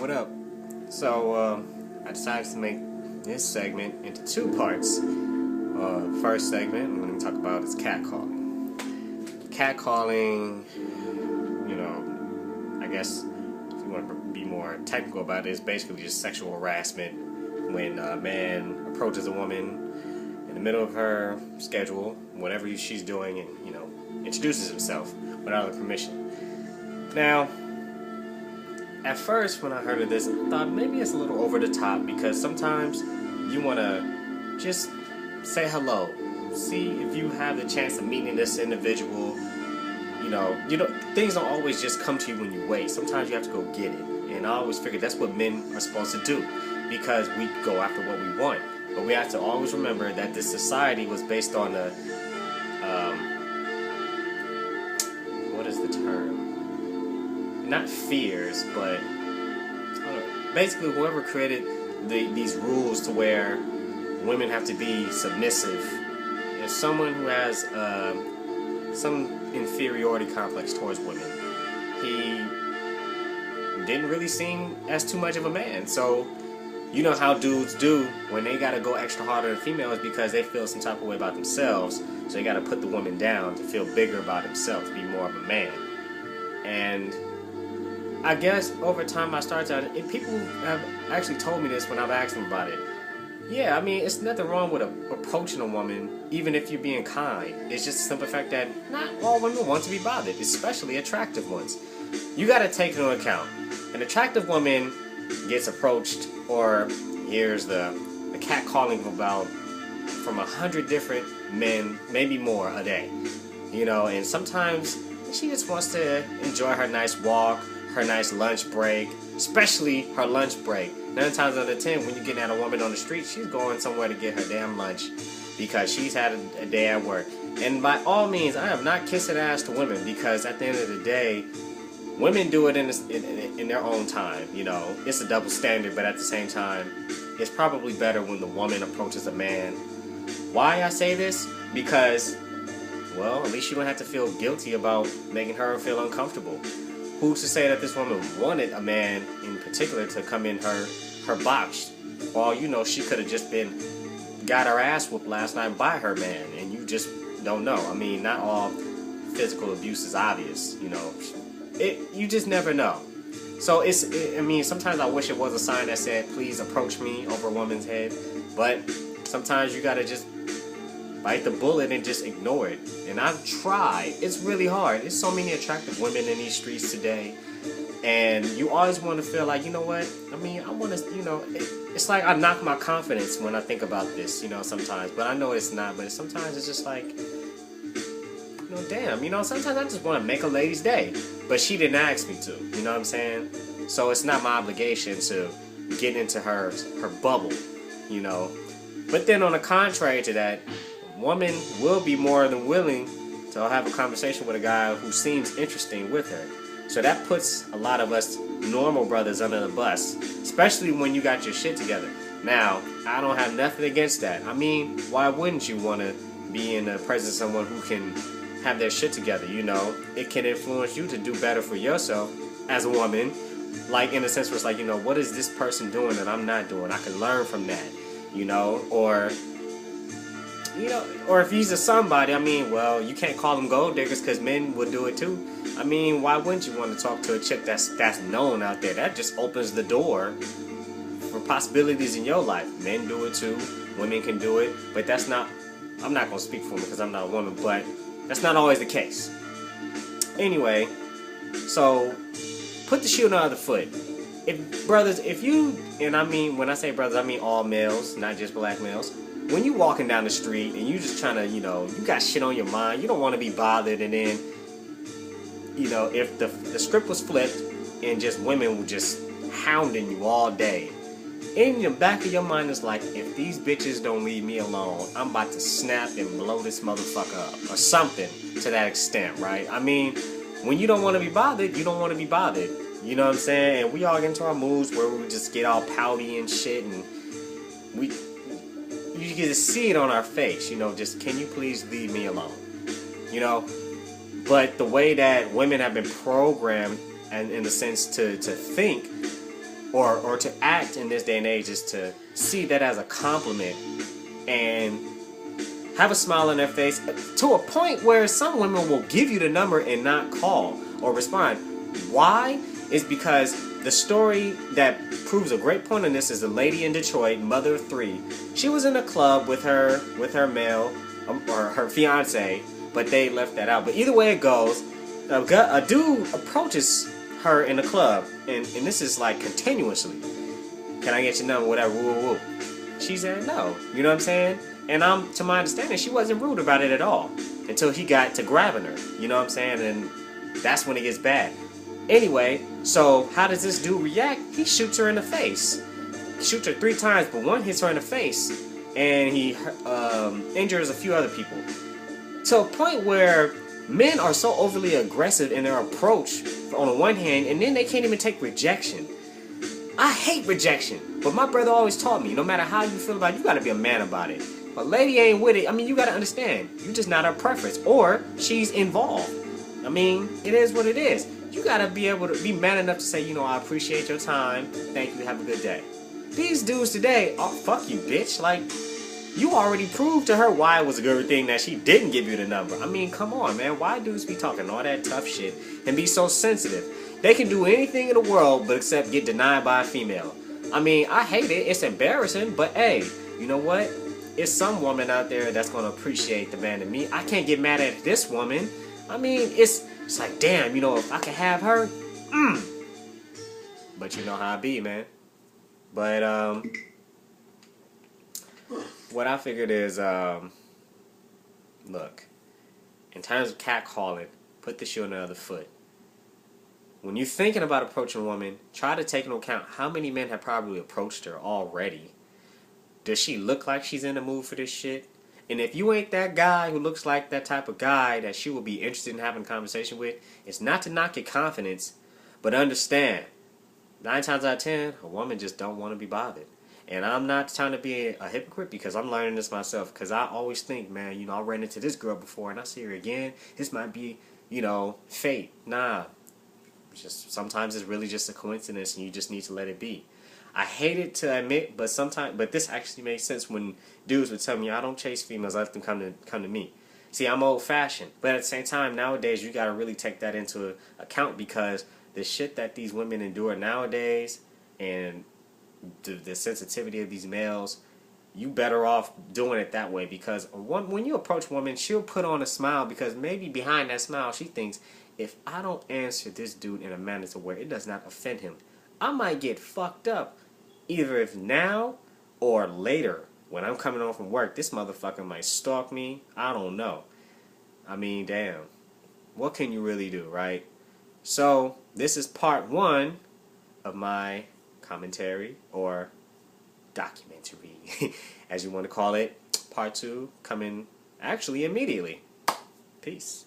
what up? So, I decided to make this segment into two parts. First segment, I'm going to talk about is catcalling. Catcalling, I guess if you want to be more technical about it, is basically just sexual harassment when a man approaches a woman in the middle of her schedule, whatever she's doing, and, introduces himself without her permission. Now, at first, when I heard of this, I thought maybe it's a little over the top because sometimes you want to just say hello, see if you have the chance of meeting this individual. Things don't always just come to you when you wait. Sometimes you have to go get it. And I always figured that's what men are supposed to do because we go after what we want. But we have to always remember that this society was based on the, what is the term? Not fears, but basically whoever created these rules to where women have to be submissive. If someone who has some inferiority complex towards women, he didn't really seem as too much of a man. So you know how dudes do when they gotta go extra harder than females because they feel some type of way about themselves. So they gotta put the woman down to feel bigger about himself, be more of a man. And I guess over time I started to, and people have actually told me this when I've asked them about it. Yeah, I mean, it's nothing wrong with approaching a woman, even if you're being kind. It's just the simple fact that not all women want to be bothered, especially attractive ones. You gotta take into account, an attractive woman gets approached or hears the catcalling about from 100 different men, maybe more a day. And sometimes she just wants to enjoy her nice walk, her nice lunch break, especially her lunch break. 9 times out of 10, when you're getting at a woman on the street, she's going somewhere to get her damn lunch because she's had a day at work. And by all means, I am not kissing ass to women because at the end of the day, women do it in their own time. It's a double standard, but at the same time, it's probably better when the woman approaches a man. Why I say this? Because, well, at least you don't have to feel guilty about making her feel uncomfortable. Who's to say that this woman wanted a man in particular to come in her box? Well, she could have just got her ass whooped last night by her man, and you just don't know. I mean, not all physical abuse is obvious, you just never know. So sometimes I wish it was a sign that said, please approach me over a woman's head, but sometimes you gotta just bite the bullet and just ignore it. And I've tried. It's really hard. There's so many attractive women in these streets today. And you always want to feel like, what? I mean, I want to, it's like I knock my confidence when I think about this, sometimes. But I know it's not. But sometimes it's just like, damn. Sometimes I just want to make a lady's day. But she didn't ask me to. You know what I'm saying? So it's not my obligation to get into her bubble, But then on the contrary to that, woman will be more than willing to have a conversation with a guy who seems interesting with her. So that puts a lot of us normal brothers under the bus, especially when you got your shit together. Now, I don't have nothing against that. I mean, why wouldn't you want to be in the presence of someone who can have their shit together? It can influence you to do better for yourself as a woman. Like, in a sense where it's like, what is this person doing that I'm not doing? I can learn from that, or if he's a somebody, well, you can't call them gold diggers because men would do it too. Why wouldn't you want to talk to a chick that's known out there? That just opens the door for possibilities in your life. Men do it too. Women can do it. But that's not, I'm not going to speak for them because I'm not a woman, but that's not always the case. Anyway, so put the shoe on the other foot. When I say brothers, I mean all males, not just black males. When you walking down the street and you just trying to, you got shit on your mind, you don't want to be bothered, and then, if the script was flipped and just women were just hounding you all day, in the back of your mind is like, if these bitches don't leave me alone, I'm about to snap and blow this motherfucker up, or something to that extent, right? When you don't want to be bothered, you don't want to be bothered. You know what I'm saying? And we all get into our moods where we just get all pouty and shit, and you can just see it on our face, just, can you please leave me alone? But the way that women have been programmed, and in a sense to think, or to act in this day and age is to see that as a compliment and have a smile on their face to a point where some women will give you the number and not call or respond. Why? Is because the story that proves a great point on this is a lady in Detroit, mother of three. She was in a club with her male or her fiance, but they left that out. But either way it goes, a dude approaches her in the club, and this is like continuously. Can I get your number? Whatever. Woo woo. She said no. You know what I'm saying? And to my understanding, she wasn't rude about it at all until he got to grabbing her. You know what I'm saying? And that's when it gets bad. Anyway, so how does this dude react? He shoots her in the face. He shoots her 3 times, but one hits her in the face, and he injures a few other people. To a point where men are so overly aggressive in their approach on the one hand, and then they can't even take rejection. I hate rejection, but my brother always taught me, no matter how you feel about it, you gotta be a man about it. But lady ain't with it. I mean, you gotta understand, you're just not her preference, or she's involved. I mean, it is what it is. You gotta be able to be man enough to say, you know, I appreciate your time. Thank you. Have a good day. These dudes today, oh, fuck you, bitch. Like, you already proved to her why it was a good thing that she didn't give you the number. I mean, come on, man. Why dudes be talking all that tough shit and be so sensitive? They can do anything in the world but except get denied by a female. I mean, I hate it. It's embarrassing. But, hey, you know what? It's some woman out there that's going to appreciate the man in me. I can't get mad at this woman. I mean, it's like, damn, you know, if I could have her, But you know how I be, man. But, what I figured is, look, in terms of catcalling, put the shoe on the other foot. When you're thinking about approaching a woman, try to take into account how many men have probably approached her already. Does she look like she's in the mood for this shit? And if you ain't that guy who looks like that type of guy that she will be interested in having a conversation with, it's not to knock your confidence, but understand, 9 times out of 10, a woman just don't want to be bothered. And I'm not trying to be a hypocrite because I'm learning this myself. Because I always think, man, you know, I ran into this girl before and I see her again. This might be, you know, fate. Nah. Just sometimes it's really just a coincidence and you just need to let it be. I hate it to admit, but this actually makes sense when dudes would tell me, I don't chase females, I let them come to me. See, I'm old-fashioned. But at the same time, nowadays, you got to really take that into account because the shit that these women endure nowadays and the sensitivity of these males, you better off doing it that way because when you approach a woman, she'll put on a smile because maybe behind that smile she thinks, if I don't answer this dude in a manner to where it does not offend him, I might get fucked up either if now or later when I'm coming home from work. This motherfucker might stalk me. I don't know. I mean, damn. What can you really do, right? So this is part 1 of my commentary or documentary, as you want to call it. Part 2 coming actually immediately. Peace.